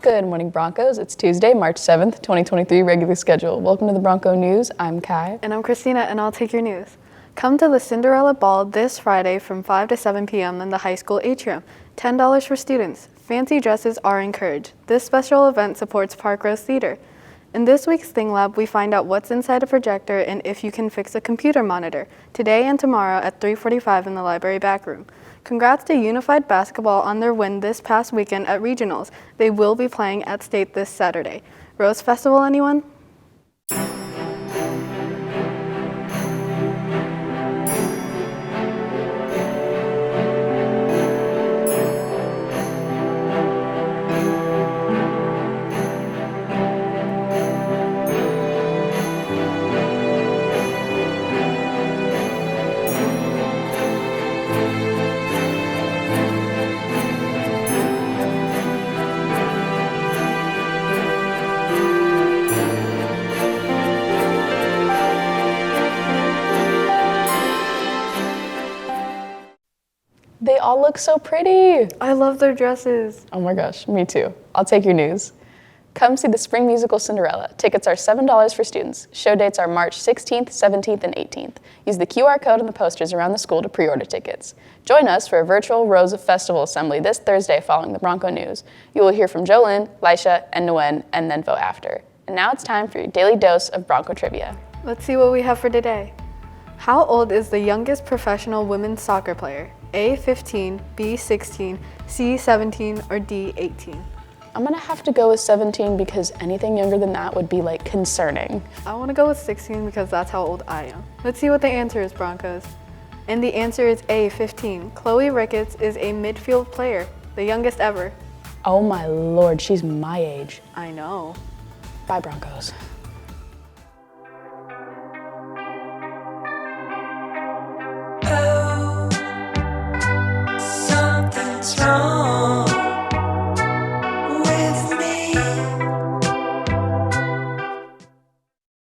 Good morning, Broncos. It's Tuesday, March 7th, 2023, regular schedule. Welcome to the Bronco News. I'm Kai. And I'm Christina, and I'll take your news. Come to the Cinderella Ball this Friday from 5 to 7 p.m. in the high school atrium. $10 for students. Fancy dresses are encouraged. This special event supports Park Rose Theater. In this week's Thing Lab, we find out what's inside a projector and if you can fix a computer monitor, today and tomorrow at 3:45 in the library back room. Congrats to Unified Basketball on their win this past weekend at Regionals. They will be playing at State this Saturday. Rose Festival, anyone? They all look so pretty. I love their dresses. Oh my gosh, me too. I'll take your news. Come see the spring musical Cinderella. Tickets are $7 for students. Show dates are March 16th, 17th, and 18th. Use the QR code on the posters around the school to pre-order tickets. Join us for a virtual Rose Festival assembly this Thursday following the Bronco News. You will hear from Jolynn, Lisha, and Nguyen, and then vote after. And now it's time for your daily dose of Bronco trivia. Let's see what we have for today. How old is the youngest professional women's soccer player? A, 15, B, 16, C, 17, or D, 18? I'm gonna have to go with 17 because anything younger than that would be like concerning. I want to go with 16 because that's how old I am. Let's see what the answer is, Broncos. And the answer is A, 15. Chloe Ricketts is a midfield player, the youngest ever. Oh my lord, she's my age. I know. Bye, Broncos.